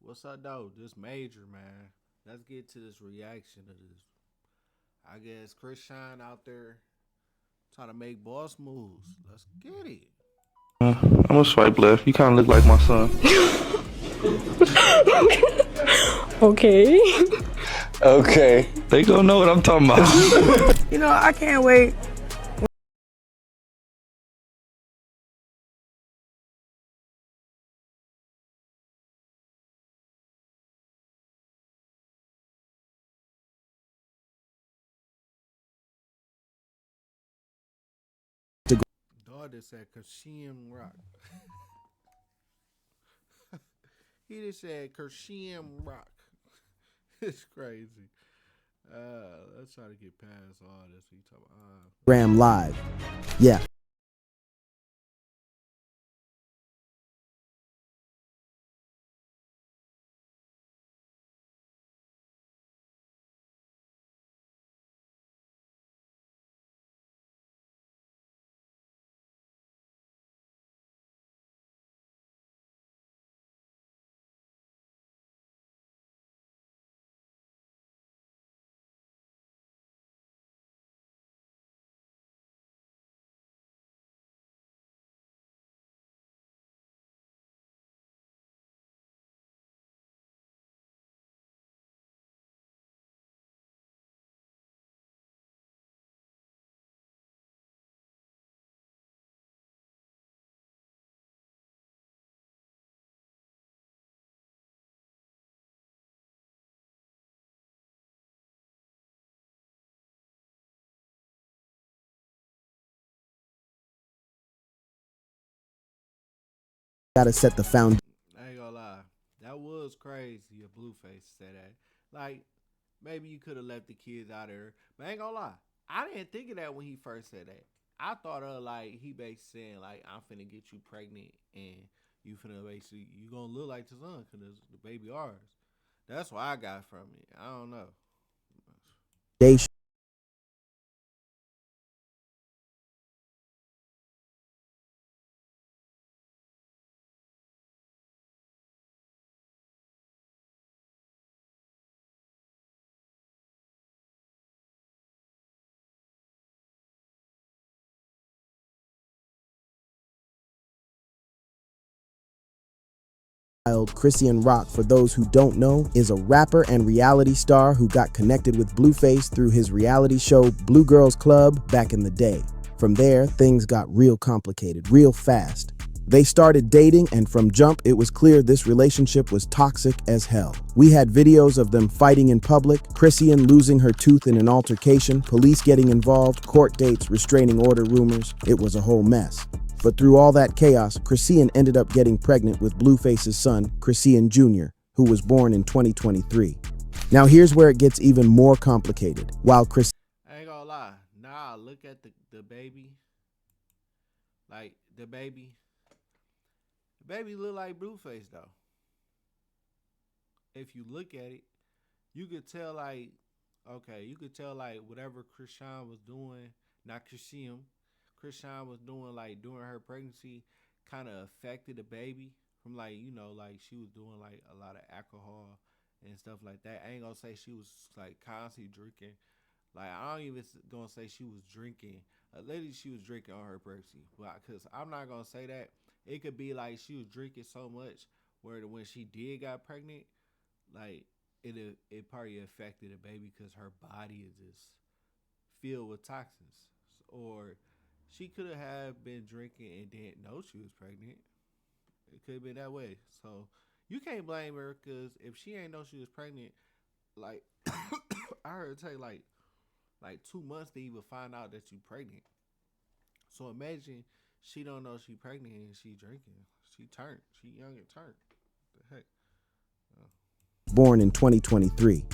What's up, though? This major, man. Let's get to this reaction to this. I guess Chrisean out there trying to make boss moves. Let's get it. I'm gonna swipe left. You kind of look like my son. Okay. Okay. They gonna know what I'm talking about. I can't wait. Daughter said Chrisean Rock. He just said Chrisean Rock. It's crazy. Let's try to get past all this. We talking Gram live. Yeah. Gotta set the foundation. I ain't gonna lie. That was crazy. A Blueface said that. Like, maybe you could have left the kids out there. But I ain't gonna lie. I didn't think of that when he first said that. I thought of like he basically saying like I'm finna get you pregnant and you finna basically you gonna look like the son because the baby ours. That's what I got from it. I don't know. Chrisean Rock, for those who don't know, is a rapper and reality star who got connected with Blueface through his reality show Blue Girls Club back in the day. From there, things got real complicated, real fast. They started dating, and from jump, it was clear this relationship was toxic as hell. We had videos of them fighting in public, Chrisean losing her tooth in an altercation, police getting involved, court dates, restraining order rumors. It was a whole mess. But through all that chaos, Chrisean ended up getting pregnant with Blueface's son, Chrisean Jr., who was born in 2023. Now here's where it gets even more complicated. While I ain't gonna lie. Nah, look at the baby. Like the baby. The baby look like Blueface though. If you look at it, you could tell like you could tell like whatever Chrisean was doing, not Chrisean was doing like during her pregnancy kind of affected the baby from like like she was doing like a lot of alcohol and stuff like that. I ain't gonna say she was like constantly drinking. Like I don't even gonna say she was drinking. Lady, she was drinking on her pregnancy, because I'm not gonna say that. It could be like she was drinking so much where when she did got pregnant, like it probably affected the baby because her body is just filled with toxins, or she could have been drinking and didn't know she was pregnant. It could have been that way. So you can't blame her because if she ain't know she was pregnant, like I heard it take like 2 months to even find out that you pregnant. So imagine she don't know she pregnant and she drinking. She young and turned. What the heck? born in 2023.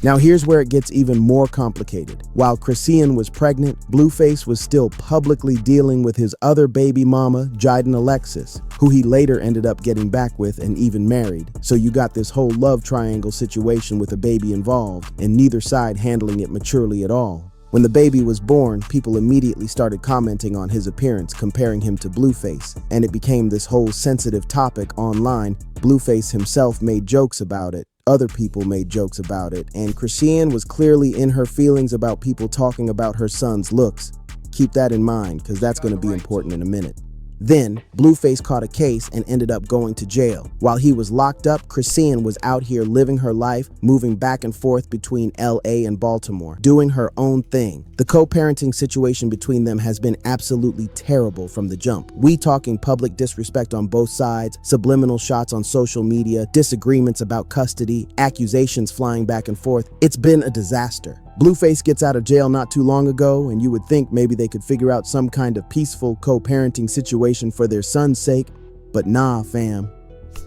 Now here's where it gets even more complicated. While Chrisean was pregnant, Blueface was still publicly dealing with his other baby mama, Jiden Alexis, who he later ended up getting back with and even married. So you got this whole love triangle situation with a baby involved, and neither side handling it maturely at all. When the baby was born, people immediately started commenting on his appearance, comparing him to Blueface, and it became this whole sensitive topic online. Blueface himself made jokes about it. Other people made jokes about it, and Chrisean was clearly in her feelings about people talking about her son's looks. Keep that in mind, because that's going to be important in a minute. Then, Blueface caught a case and ended up going to jail. While he was locked up, Chrisean was out here living her life, moving back and forth between LA and Baltimore, doing her own thing. The co-parenting situation between them has been absolutely terrible from the jump. We talking public disrespect on both sides, subliminal shots on social media, disagreements about custody, accusations flying back and forth. It's been a disaster. Blueface gets out of jail not too long ago, and you would think maybe they could figure out some kind of peaceful co-parenting situation for their son's sake, but nah, fam.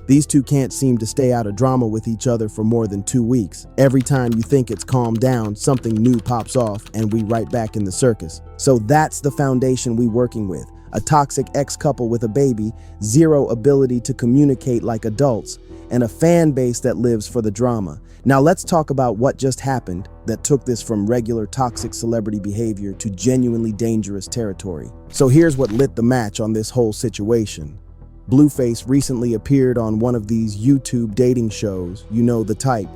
These two can't seem to stay out of drama with each other for more than 2 weeks. Every time you think it's calmed down, something new pops off, and we right back in the circus. So that's the foundation we working with. A toxic ex-couple with a baby, zero ability to communicate like adults, and a fan base that lives for the drama. Now let's talk about what just happened that took this from regular toxic celebrity behavior to genuinely dangerous territory. So here's what lit the match on this whole situation. Blueface recently appeared on one of these YouTube dating shows, you know the type,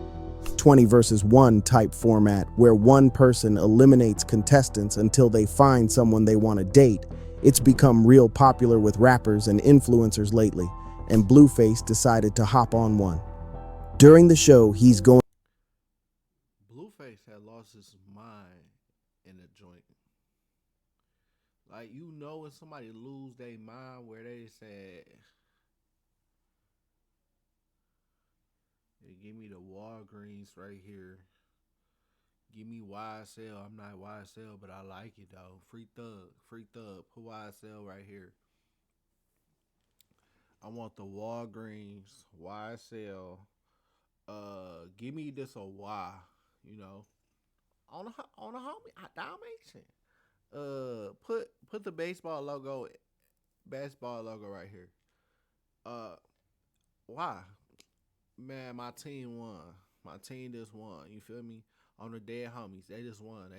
20 versus 1 type format, where one person eliminates contestants until they find someone they want to date. It's become real popular with rappers and influencers lately, and Blueface decided to hop on one. During the show, he's going. Blueface had lost his mind in a joint. Like, you know, when somebody lose their mind where they said, hey, give me the Walgreens right here. Give me YSL. I'm not YSL, but I like it though. Free thug. Put YSL right here. I want the Walgreens, YSL. Give me this a Y, you know, on a homie Dalmatian. Put the basketball logo right here. Why? Man, my team won. My team just won. You feel me? On the dead homies, they just won.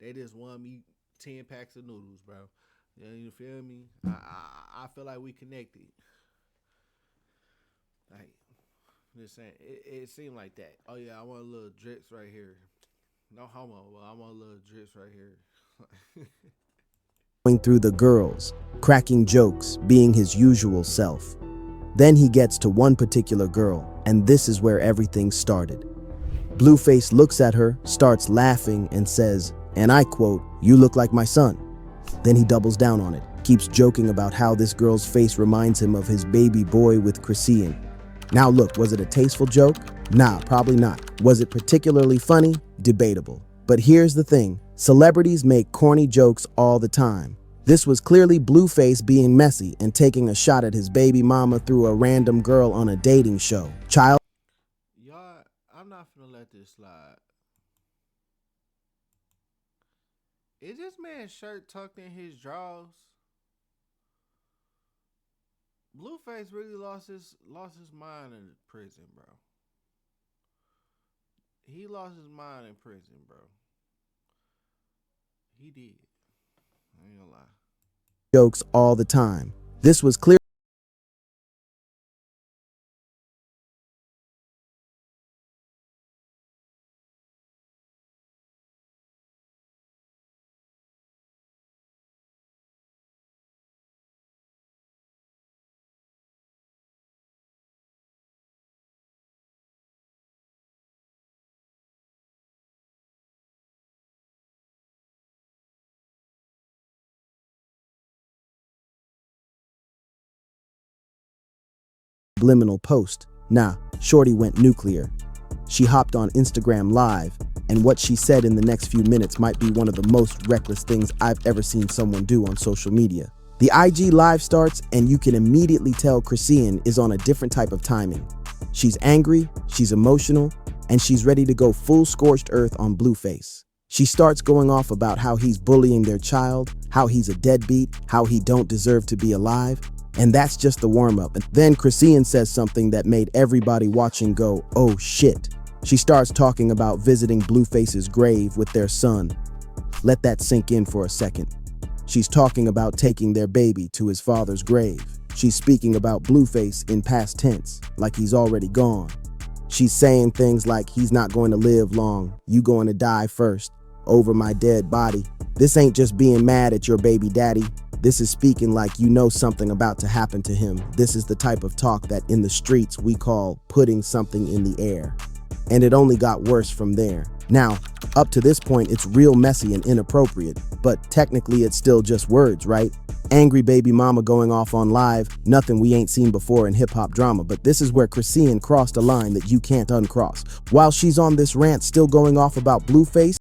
They just won me 10 packs of noodles, bro. You feel me? I feel like we connected. Like, just saying, it seemed like that. Oh yeah, I want a little drips right here. No homo, but I want a little drips right here. Going through the girls, cracking jokes, being his usual self. Then he gets to one particular girl, and this is where everything started. Blueface looks at her, starts laughing, and says, and I quote, "You look like my son." Then he doubles down on it, keeps joking about how this girl's face reminds him of his baby boy with Chrisean. Now look, was it a tasteful joke? Nah, probably not. Was it particularly funny? Debatable. But here's the thing, celebrities make corny jokes all the time. This was clearly Blueface being messy and taking a shot at his baby mama through a random girl on a dating show. Y'all, I'm not finna let this slide. Is this man's shirt tucked in his drawers? Blueface really lost his mind in prison, bro. He lost his mind in prison, bro. He did. I ain't gonna lie. Jokes all the time. This was clear. Subliminal post. Nah, shorty went nuclear. She hopped on Instagram Live, and what she said in the next few minutes might be one of the most reckless things I've ever seen someone do on social media. The IG Live starts, and you can immediately tell Chrisean is on a different type of timing. She's angry, she's emotional, and she's ready to go full scorched earth on Blueface. She starts going off about how he's bullying their child, how he's a deadbeat, how he don't deserve to be alive. And that's just the warm-up. And then Chrisean says something that made everybody watching go, oh shit. She starts talking about visiting Blueface's grave with their son. Let that sink in for a second. She's talking about taking their baby to his father's grave. She's speaking about Blueface in past tense, like he's already gone. She's saying things like, he's not going to live long, you going to die first, over my dead body. This ain't just being mad at your baby daddy. This is speaking like you know something about to happen to him. This is the type of talk that in the streets we call putting something in the air. And it only got worse from there. Now, up to this point, it's real messy and inappropriate, but technically it's still just words, right? Angry baby mama going off on live, nothing we ain't seen before in hip-hop drama, but this is where Chrisean crossed a line that you can't uncross. While she's on this rant still going off about Blueface,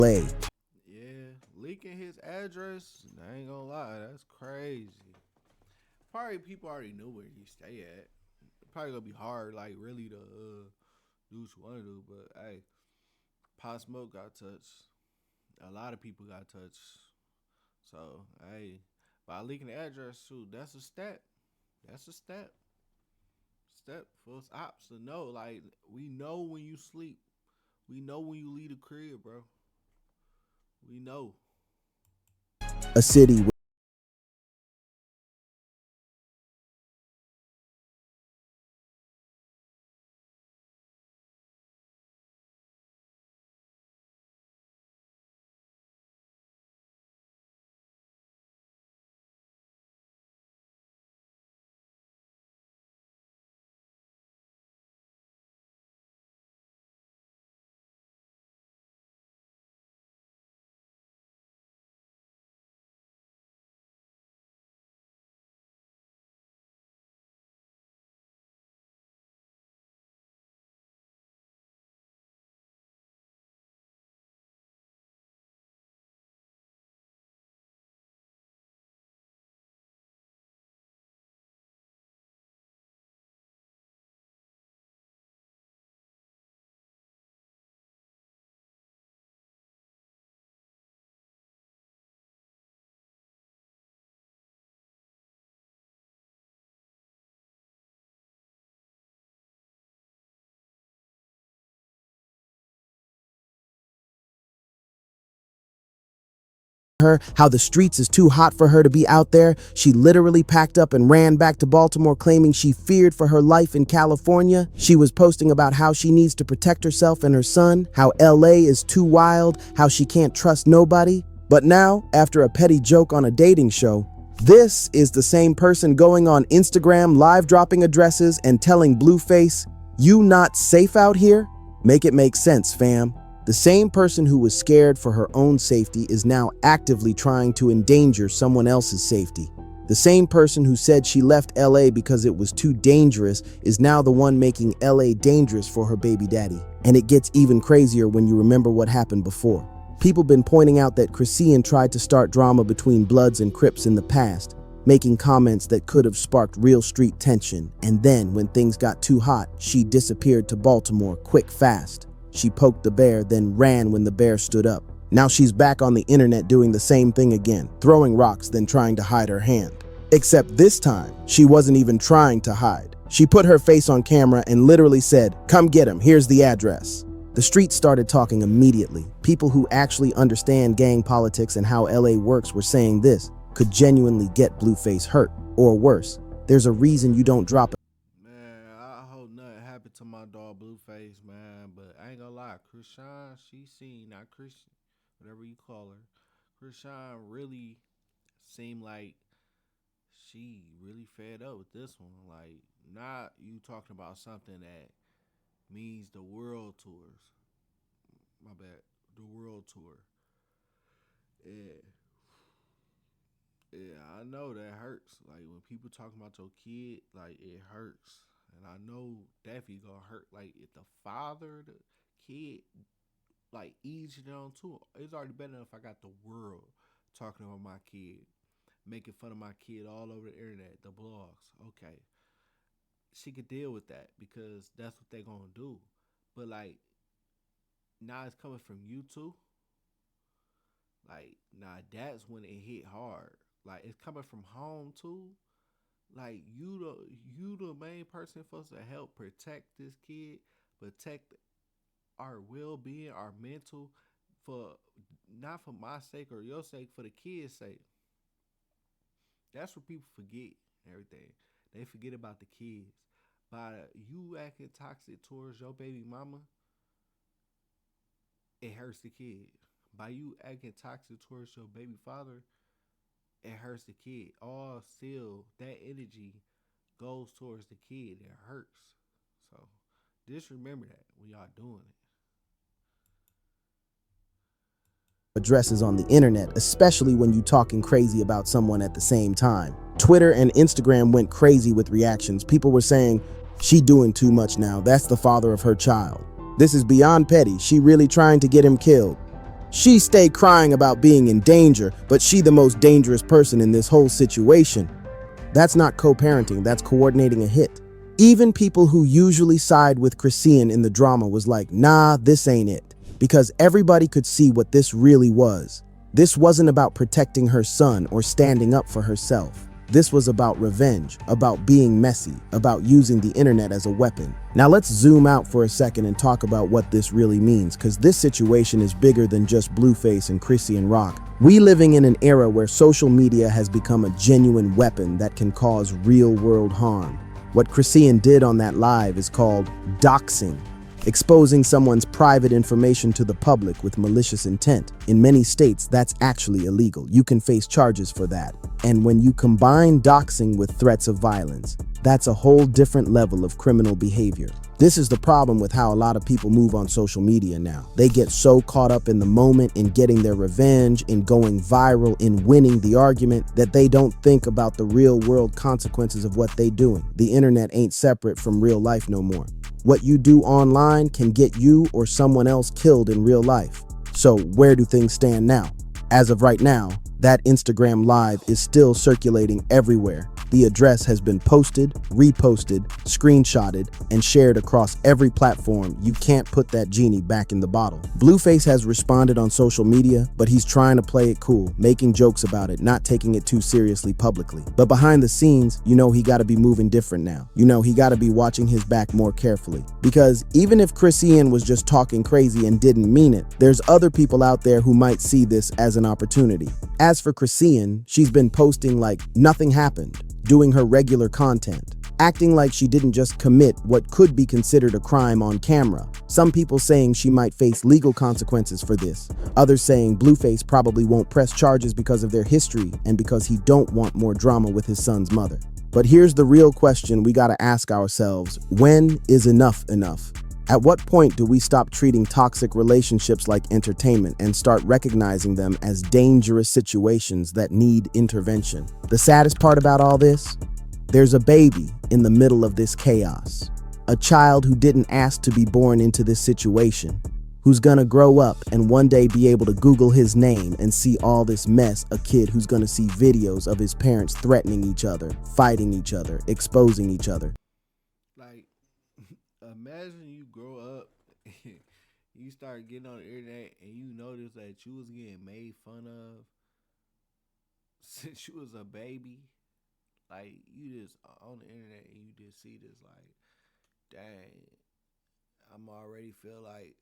play. Yeah, leaking his address. I ain't gonna lie, that's crazy. Probably people already knew where he stay at. Probably gonna be hard, like really to do what you want to do. But hey, Pop Smoke got touched. A lot of people got touched. So hey, by leaking the address too, that's a step. That's a step. Step for us ops to know. Like we know when you sleep. We know when you leave the crib, bro. We know. A city her how the streets is too hot for her to be out there. She literally packed up and ran back to Baltimore claiming she feared for her life in California. She was posting about how she needs to protect herself and her son, how LA is too wild, how she can't trust nobody. But now, after a petty joke on a dating show, this is the same person going on Instagram live dropping addresses and telling Blueface, "You not safe out here?" Make it make sense, fam. The same person who was scared for her own safety is now actively trying to endanger someone else's safety. The same person who said she left LA because it was too dangerous is now the one making LA dangerous for her baby daddy. And it gets even crazier when you remember what happened before. People been pointing out that Chrisean tried to start drama between Bloods and Crips in the past, making comments that could have sparked real street tension. And then, when things got too hot, she disappeared to Baltimore quick fast. She poked the bear, then ran when the bear stood up. Now she's back on the internet doing the same thing again, throwing rocks, then trying to hide her hand. Except this time, she wasn't even trying to hide. She put her face on camera and literally said, "Come get him, here's the address." The streets started talking immediately. People who actually understand gang politics and how LA works were saying this could genuinely get Blueface hurt, or worse. There's a reason you don't drop Man, I hope nothing happened to my dog Blueface, man. But I ain't gonna lie, Chrisean, she seen, not Christian, whatever you call her. Chrisean really seemed like she really fed up with this one. Like, not you talking about something that means the world tours. My bad, the world tour. Yeah, yeah, I know that hurts. Like when people talking about your kid, like it hurts. and I know definitely gonna hurt. Like if the father, the kid, like easing it on too. It's already better if I got the world talking about my kid, making fun of my kid all over the internet, the blogs. Okay, she could deal with that because that's what they gonna do. But like now it's coming from you too. Like now that's when it hit hard. Like it's coming from home too. Like you the main person supposed to help protect this kid, protect our well being, our mental, for not for my sake or your sake, for the kid's sake. That's what people forget. And everything they forget about the kids. By you acting toxic towards your baby mama, it hurts the kid. By you acting toxic towards your baby father, it hurts the kid. All still that energy goes towards the kid. It hurts. So just remember that when y'all doing it. Addresses on the internet, especially when you talking crazy about someone at the same time. Twitter and Instagram went crazy with reactions. People were saying, she doing too much now. That's the father of her child. This is beyond petty. She really trying to get him killed. She stayed crying about being in danger, but she the most dangerous person in this whole situation. That's not co-parenting, that's coordinating a hit. Even people who usually side with Chrisean in the drama was like, nah, this ain't it. Because everybody could see what this really was. This wasn't about protecting her son or standing up for herself. This was about revenge, about being messy, about using the internet as a weapon. Now let's zoom out for a second and talk about what this really means, because this situation is bigger than just Blueface and Chrisean Rock. We living in an era where social media has become a genuine weapon that can cause real-world harm. What Chrisean did on that live is called doxing. Exposing someone's private information to the public with malicious intent. In many states, that's actually illegal. You can face charges for that. And when you combine doxing with threats of violence, that's a whole different level of criminal behavior. This is the problem with how a lot of people move on social media now. They get so caught up in the moment, in getting their revenge, in going viral, in winning the argument, that they don't think about the real world consequences of what they doing. The internet ain't separate from real life no more. What you do online can get you or someone else killed in real life. So where do things stand now? As of right now, that Instagram Live is still circulating everywhere. The address has been posted, reposted, screenshotted, and shared across every platform. You can't put that genie back in the bottle. Blueface has responded on social media, but he's trying to play it cool, making jokes about it, not taking it too seriously publicly. But behind the scenes, you know he gotta be moving different now. You know he gotta be watching his back more carefully. Because even if Chrisean was just talking crazy and didn't mean it, there's other people out there who might see this as an opportunity. As for Chrisean, she's been posting like nothing happened, doing her regular content, acting like she didn't just commit what could be considered a crime on camera. Some people saying she might face legal consequences for this. Others saying Blueface probably won't press charges because of their history and because he don't want more drama with his son's mother. But here's the real question we gotta ask ourselves: when is enough enough? At what point do we stop treating toxic relationships like entertainment and start recognizing them as dangerous situations that need intervention? The saddest part about all this? There's a baby in the middle of this chaos. A child who didn't ask to be born into this situation, who's gonna grow up and one day be able to Google his name and see all this mess. A kid who's gonna see videos of his parents threatening each other, fighting each other, exposing each other. Like imagine you grow up, you start getting on the internet, and you notice that you was getting made fun of since you was a baby. Like you just on the internet and you just see this, like, dang, I'm already feel like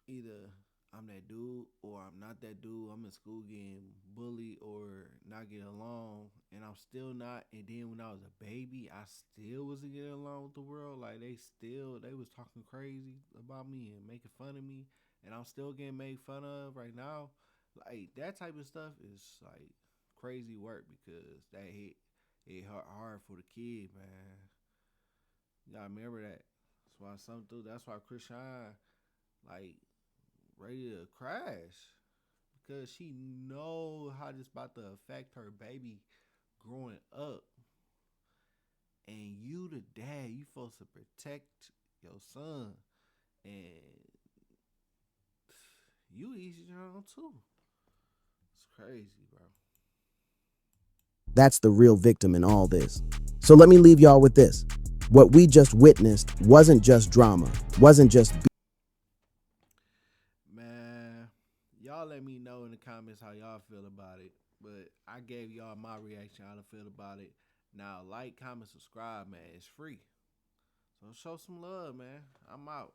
either I'm that dude or I'm not that dude. I'm in school getting bullied or not getting along, and I'm still not. And then when I was a baby, I still wasn't getting along with the world. Like they was talking crazy about me and making fun of me, and I'm still getting made fun of right now. Like that type of stuff is like crazy work because that hit it hard for the kid, man. You gotta remember that. That's why some dude. That's why Chrisean like ready to crash because she know how this about to affect her baby growing up. and you the dad, you supposed to protect your son, and you easy on too. It's crazy, bro. That's the real victim in all this. So let me leave y'all with this. What we just witnessed wasn't just drama, wasn't just Man, y'all let me know in the comments how y'all feel about it. But I gave y'all my reaction, how to feel about it. Now, like, comment, subscribe, man. It's free. So show some love, man. I'm out.